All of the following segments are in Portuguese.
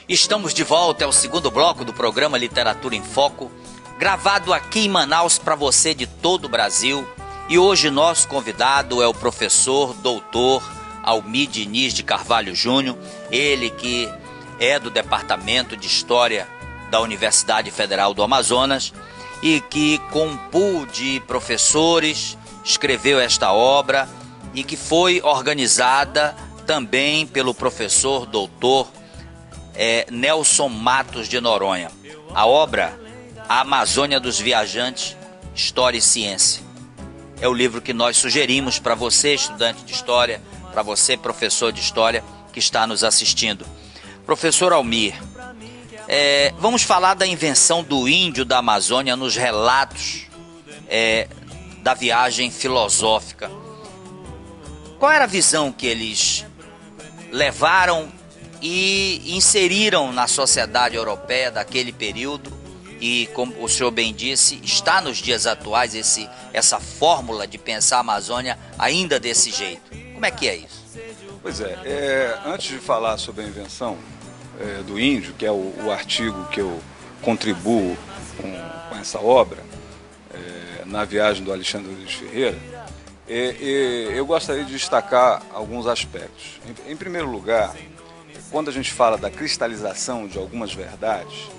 Estamos de volta ao segundo bloco do programa Literatura em Foco, gravado aqui em Manaus para você de todo o Brasil. E hoje nosso convidado é o professor doutor Almir Diniz de Carvalho Júnior, ele que é do Departamento de História da Universidade Federal do Amazonas e que, com um pool de professores, escreveu esta obra e que foi organizada também pelo professor doutor Nelson Matos de Noronha. A obra, A Amazônia dos Viajantes, História e Ciência. É o livro que nós sugerimos para você, estudante de História, para você, professor de História, que está nos assistindo. Professor Almir, vamos falar da invenção do índio da Amazônia nos relatos da viagem filosófica. Qual era a visão que eles levaram e inseriram na sociedade europeia daquele período? E, como o senhor bem disse, está nos dias atuais essa fórmula de pensar a Amazônia ainda desse jeito. Como é que é isso? Pois antes de falar sobre a invenção do índio, que é o artigo que eu contribuo com essa obra, na viagem do Alexandre Rodrigues Ferreira, eu gostaria de destacar alguns aspectos. Em primeiro lugar, quando a gente fala da cristalização de algumas verdades,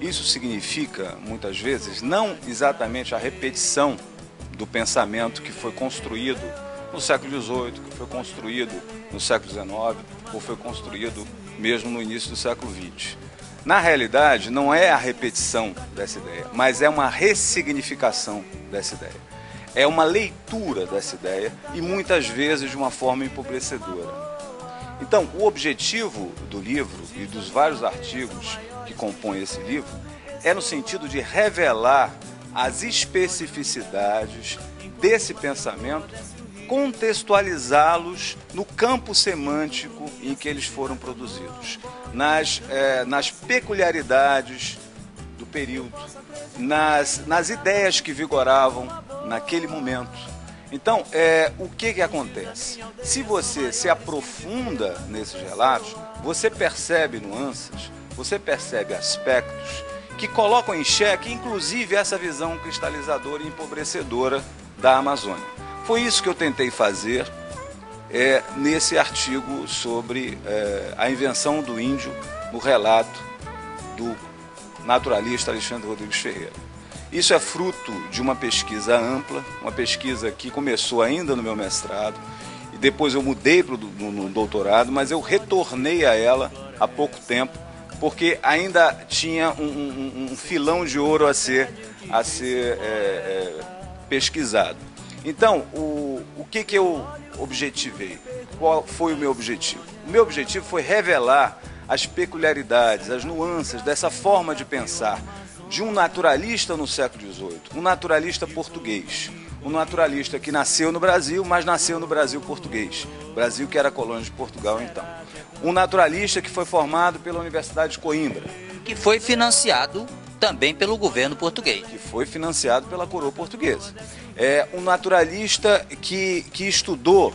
isso significa, muitas vezes, não exatamente a repetição do pensamento que foi construído no século XVIII, que foi construído no século XIX, ou foi construído mesmo no início do século XX. Na realidade, não é a repetição dessa ideia, mas é uma ressignificação dessa ideia. É uma leitura dessa ideia e muitas vezes de uma forma empobrecedora. Então, o objetivo do livro e dos vários artigos que compõem esse livro é no sentido de revelar as especificidades desse pensamento, contextualizá-los no campo semântico em que eles foram produzidos, nas peculiaridades do período, nas ideias que vigoravam naquele momento. Então, o que acontece? Se você se aprofunda nesses relatos, você percebe nuances, você percebe aspectos que colocam em xeque, inclusive, essa visão cristalizadora e empobrecedora da Amazônia. Foi isso que eu tentei fazer nesse artigo sobre a invenção do índio no relato do naturalista Alexandre Rodrigues Ferreira. Isso é fruto de uma pesquisa ampla, uma pesquisa que começou ainda no meu mestrado, e depois eu mudei no doutorado, mas eu retornei a ela há pouco tempo, porque ainda tinha um filão de ouro a ser pesquisado. Então, o que eu objetivei? Qual foi o meu objetivo? O meu objetivo foi revelar as peculiaridades, as nuances dessa forma de pensar de um naturalista no século XVIII, um naturalista português, um naturalista que nasceu no Brasil, mas nasceu no Brasil português, Brasil que era colônia de Portugal então. Um naturalista que foi formado pela Universidade de Coimbra. Que foi financiado também pelo governo português. Que foi financiado pela coroa portuguesa. Um naturalista que estudou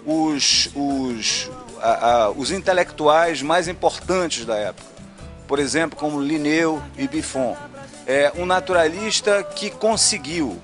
os intelectuais mais importantes da época. Por exemplo, como Linneu e Buffon. Um naturalista que conseguiu,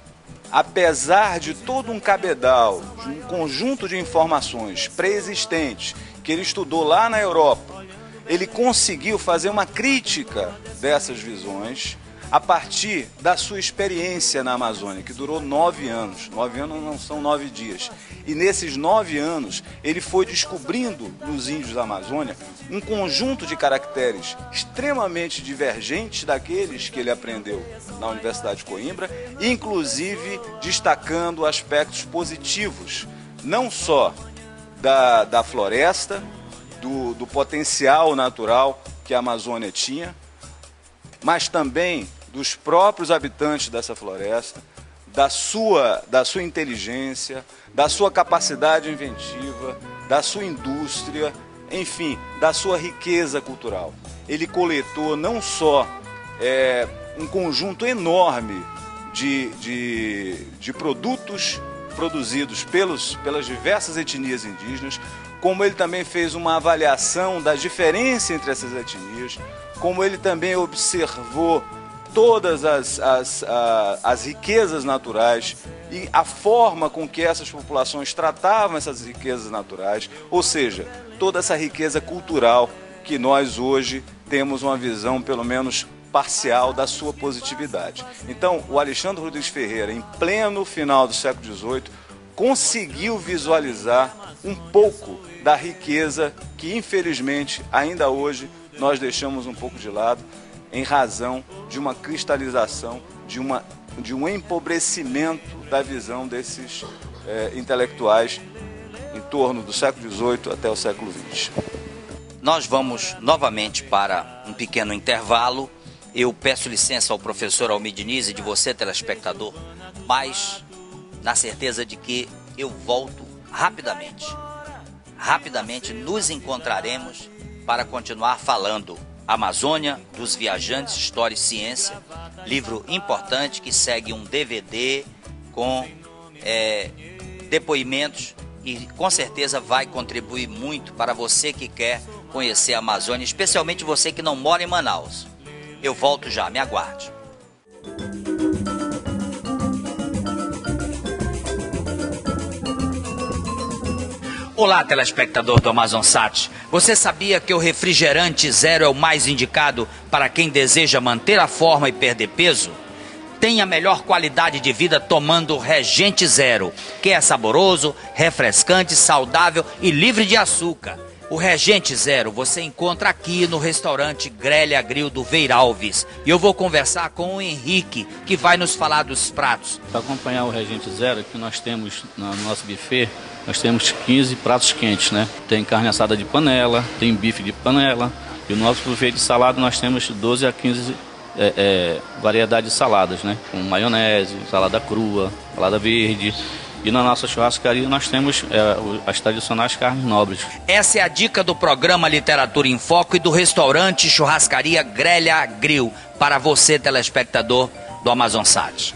apesar de todo um cabedal, de um conjunto de informações pré-existentes que ele estudou lá na Europa, ele conseguiu fazer uma crítica dessas visões a partir da sua experiência na Amazônia, que durou 9 anos. 9 anos não são 9 dias. E nesses 9 anos, ele foi descobrindo nos índios da Amazônia um conjunto de caracteres extremamente divergentes daqueles que ele aprendeu na Universidade de Coimbra, inclusive destacando aspectos positivos, não só da floresta, do potencial natural que a Amazônia tinha, mas também dos próprios habitantes dessa floresta, da sua inteligência, da sua capacidade inventiva, da sua indústria, enfim, da sua riqueza cultural. Ele coletou não só um conjunto enorme de produtos produzidos pelas diversas etnias indígenas, como ele também fez uma avaliação da diferença entre essas etnias, como ele também observou todas as riquezas naturais e a forma com que essas populações tratavam essas riquezas naturais, ou seja, toda essa riqueza cultural que nós hoje temos uma visão, pelo menos parcial, da sua positividade. Então, o Alexandre Rodrigues Ferreira, em pleno final do século XVIII, conseguiu visualizar um pouco da riqueza que, infelizmente, ainda hoje nós deixamos um pouco de lado, em razão de uma cristalização, de um empobrecimento da visão desses intelectuais em torno do século XVIII até o século XX. Nós vamos novamente para um pequeno intervalo. Eu peço licença ao professor Almir Diniz e de você, telespectador, mas na certeza de que eu volto rapidamente. Rapidamente nos encontraremos para continuar falando Amazônia, dos Viajantes, História e Ciência, livro importante que segue um DVD com depoimentos e com certeza vai contribuir muito para você que quer conhecer a Amazônia, especialmente você que não mora em Manaus. Eu volto já, me aguarde. Olá, telespectador do AmazonSat. Você sabia que o refrigerante zero é o mais indicado para quem deseja manter a forma e perder peso? Tenha melhor qualidade de vida tomando Regente Zero, que é saboroso, refrescante, saudável e livre de açúcar. O Regente Zero você encontra aqui no restaurante Grelha Grill do Veiralves. E eu vou conversar com o Henrique, que vai nos falar dos pratos. Para acompanhar o Regente Zero, que nós temos no nosso buffet, nós temos 15 pratos quentes, né? Tem carne assada de panela, tem bife de panela. E o nosso buffet de salada nós temos 12 a 15 variedades de saladas, né? Com maionese, salada crua, salada verde. E na nossa churrascaria nós temos as tradicionais carnes nobres. Essa é a dica do programa Literatura em Foco e do restaurante Churrascaria Grelha Grill para você, telespectador do AmazonSat.